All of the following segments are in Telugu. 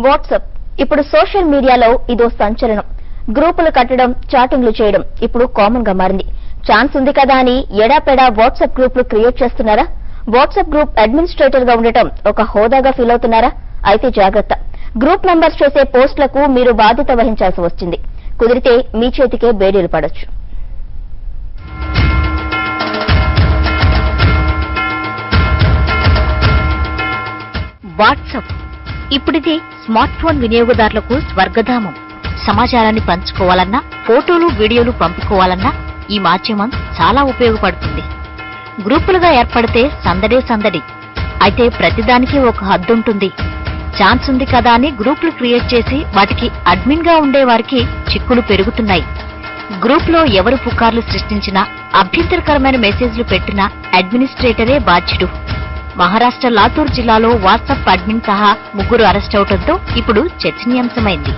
వాట్సాప్ ఇప్పుడు సోషల్ మీడియాలో ఇదో సంచలనం. గ్రూపులు కట్టడం, చాటింగ్లు చేయడం ఇప్పుడు కామన్ గా మారింది. ఛాన్స్ ఉంది కదా అని ఎడాపెడా వాట్సాప్ గ్రూపులు క్రియేట్ చేస్తున్నారా? వాట్సాప్ గ్రూప్ అడ్మినిస్ట్రేటర్ గా ఉండటం ఒక హోదాగా ఫీల్ అవుతున్నారా? అయితే జాగ్రత్త. గ్రూప్ మెంబర్స్ చేసే పోస్టులకు మీరు బాధ్యత వహించాల్సి వస్తుంది. కుదిరితే మీ చేతికే బేడీలు పడొచ్చు. వాట్సాప్ ఇప్పుడిది స్మార్ట్ ఫోన్ వినియోగదారులకు స్వర్గధామం. సమాచారాన్ని పంచుకోవాలన్నా, ఫోటోలు వీడియోలు పంపుకోవాలన్నా ఈ మాధ్యమం చాలా ఉపయోగపడుతుంది. గ్రూపులుగా ఏర్పడితే సందడే సందడి. అయితే ప్రతిదానికి ఒక హద్దుంటుంది. ఛాన్స్ ఉంది కదా అని గ్రూపులు క్రియేట్ చేసి వాటికి అడ్మిన్ గా ఉండే వారికి చిక్కులు పెరుగుతున్నాయి. గ్రూప్ లో ఎవరు పుకార్లు సృష్టించినా, అభ్యంతరకరమైన మెసేజ్లు పెట్టినా అడ్మినిస్ట్రేటరే బాధ్యుడు. మహారాష్ట్ర లాతూర్ జిల్లాలో వాట్సాప్ అడ్మిన్ సహా 3 అరెస్ట్ అవడంతో ఇప్పుడు చర్చనీయాంశమైంది.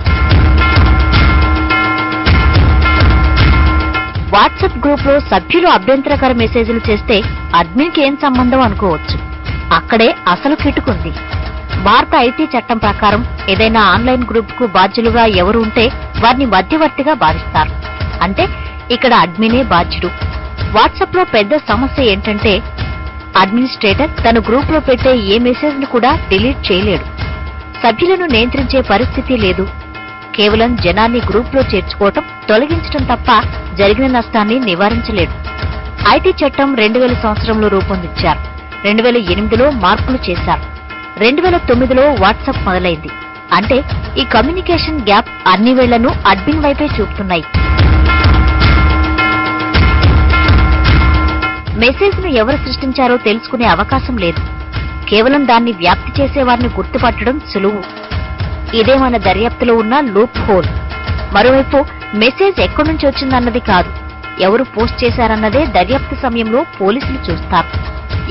వాట్సాప్ గ్రూప్ లో సభ్యులు అభ్యంతరకర మెసేజ్లు చేస్తే అడ్మిన్ కి ఏం సంబంధం అనుకోవచ్చు. అక్కడే అసలు కిటుకుంది. భారత ఐటీ చట్టం ప్రకారం ఏదైనా ఆన్లైన్ గ్రూప్ కు బాధ్యులుగా ఎవరు ఉంటే వారిని మధ్యవర్తిగా భావిస్తారు. అంటే ఇక్కడ అడ్మినే బాధ్యుడు. వాట్సాప్ లో పెద్ద సమస్య ఏంటంటే అడ్మినిస్ట్రేటర్ తన గ్రూప్ లో పెట్టే ఏ మెసేజ్ ను కూడా డిలీట్ చేయలేడు. సభ్యులను నియంత్రించే పరిస్థితి లేదు. కేవలం జనాన్ని గ్రూప్ లో చేర్చుకోవటం, తొలగించడం తప్ప జరిగిన నష్టాన్ని నివారించలేడు. ఐటీ చట్టం 2000 సంవత్సరంలో రూపొందించారు. 2008లో మార్పులు చేశారు. 2009లో వాట్సాప్ మొదలైంది. అంటే ఈ కమ్యూనికేషన్ గ్యాప్ అన్ని వేళ్లను అడ్మిన్ వైపే చూపుతున్నాయి. మెసేజ్ ను ఎవరు సృష్టించారో తెలుసుకునే అవకాశం లేదు. కేవలం దాన్ని వ్యాప్తి చేసేవారిని గుర్తుపట్టడం సులువు. ఇదే మన దర్యాప్తులో ఉన్న లూప్ హోల్. మరోవైపు మెసేజ్ ఎక్కడి నుంచి వచ్చిందన్నది కాదు, ఎవరు పోస్ట్ చేశారన్నదే దర్యాప్తు సమయంలో పోలీసులు చూస్తారు.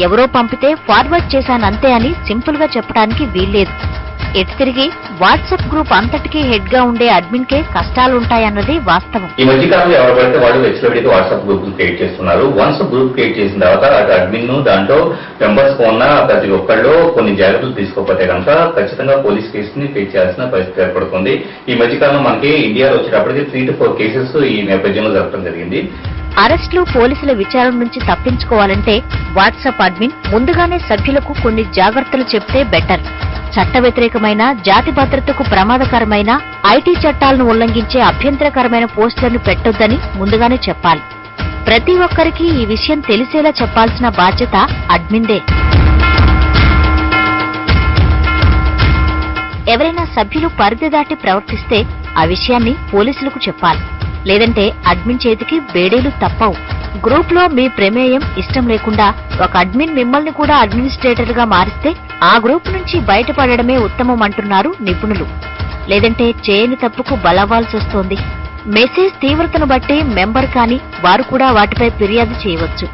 ఎవరో పంపితే ఫార్వర్డ్ చేశానంతే అని సింపుల్ గా చెప్పడానికి వీల్లేదు. ఎటు తిరిగి వాట్సాప్ గ్రూప్ అంతటికీ హెడ్ గా ఉండే అడ్మిన్ కే కష్టాలుంటాయన్నది వాస్తవం. ఈ మధ్య కాలంలో ఎవరు పడితే వాళ్ళు వెబ్సైట్ వాట్సాప్ గ్రూప్ క్రియేట్ చేస్తున్నారు. వన్స్ గ్రూప్ క్రియేట్ చేసిన తర్వాత అటు అడ్మిన్ దాంట్లో మెంబర్స్ ఉన్న ప్రతి ఒక్కళ్ళు కొన్ని జాగ్రత్తలు తీసుకోకపోతే కనుక ఖచ్చితంగా పోలీస్ కేసుని ఫేస్ చేయాల్సిన పరిస్థితి ఏర్పడుతుంది. ఈ మధ్య కాలంలో మనకి ఇండియాలో వచ్చేటప్పటికి 3 to 4 కేసెస్ ఈ నేపథ్యంలో జరగడం జరిగింది. అరెస్టులు, పోలీసుల విచారణ నుంచి తప్పించుకోవాలంటే వాట్సాప్ అడ్మిన్ ముందుగానే సభ్యులకు కొన్ని జాగ్రత్తలు చెప్తే బెటర్. చట్ట వ్యతిరేకమైన, జాతి భద్రతకు ప్రమాదకరమైన, ఐటీ చట్టాలను ఉల్లంఘించే అభ్యంతరకరమైన పోస్టులను పెట్టొద్దని ముందుగానే చెప్పాలి. ప్రతి ఒక్కరికి ఈ విషయం తెలిసేలా చెప్పాల్సిన బాధ్యత అడ్మిన్దే. ఎవరైనా సభ్యులు పరిధి దాటి ప్రవర్తిస్తే ఆ విషయాన్ని పోలీసులకు చెప్పాలి. లేదంటే అడ్మిన్ చేతికి బేడీలు తప్పవు. గ్రూప్ లో మీ ప్రమేయం ఇష్టం లేకుండా ఒక అడ్మిన్ మిమ్మల్ని కూడా అడ్మినిస్ట్రేటర్ గా మారిస్తే ఆ గ్రూప్ నుంచి బయటపడడమే ఉత్తమం అంటున్నారు నిపుణులు. లేదంటే చేయని తప్పుకు బలవ్వాల్సి వస్తోంది. మెసేజ్ తీవ్రతను బట్టి మెంబర్ కాని వారు కూడా వాటిపై ఫిర్యాదు చేయవచ్చు.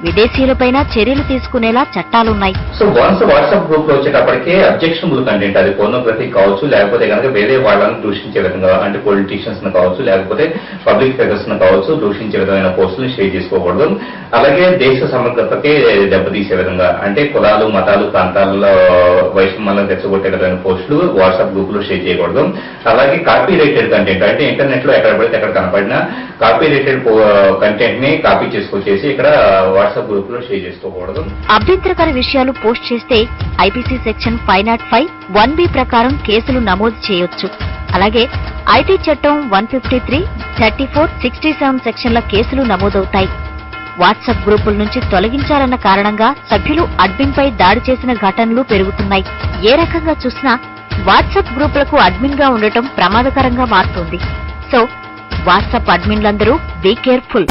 విదేశీయులపైన చర్యలు తీసుకునేలా చట్టాలున్నాయి. సో వన్స్ వాట్సాప్ గ్రూప్ లో వచ్చేటప్పటికే అబ్జెక్షనబుల్ కంటెంట్, అది పోర్నోగ్రఫీ కావచ్చు, లేకపోతే కనుక వేరే వాళ్ళని దూషించే విధంగా, అంటే పొలిటీషియన్స్ కావచ్చు, లేకపోతే పబ్లిక్ ఫిగర్స్ కావచ్చు, దూషించే విధమైన పోస్టులు షేర్ చేసుకోకూడదు. అలాగే దేశ సమగ్రతకి దెబ్బతీసే విధంగా, అంటే కులాలు, మతాలు, ప్రాంతాలలో వైషమ్యాలను తెచ్చగొట్టే విధమైన పోస్టులు వాట్సాప్ గ్రూప్ లో షేర్ చేయకూడదు. అలాగే కాపీ రైటెడ్ కంటెంట్, అంటే ఇంటర్నెట్ లో ఎక్కడ పడితే ఎక్కడ కనపడినా కాపీ రైటెడ్ కంటెంట్ ని కాపీ చేసుకొచ్చేసి ఇక్కడ వాట్సాప్ గ్రూప్ లో షేర్ చేసుకోకూడదు. అభ్యంతరకర విషయాలు పోస్ట్ చేస్తే ఐపీసీ సెక్షన్ 505, 1B ప్రకారం కేసులు నమోదు చేయొచ్చు. అలాగే ఐటీ చట్టం 153, 34, 67 సెక్షన్ల కేసులు నమోదవుతాయి. వాట్సాప్ గ్రూపుల నుంచి తొలగించాలన్న కారణంగా సభ్యులు అడ్మిన్ పై దాడి చేసిన ఘటనలు పెరుగుతున్నాయి. ఏ రకంగా చూసినా వాట్సాప్ గ్రూపులకు అడ్మిన్ గా ఉండటం ప్రమాదకరంగా మారుతుంది. సో వాట్సాప్ అడ్మిన్లందరూ బీ కేర్ఫుల్.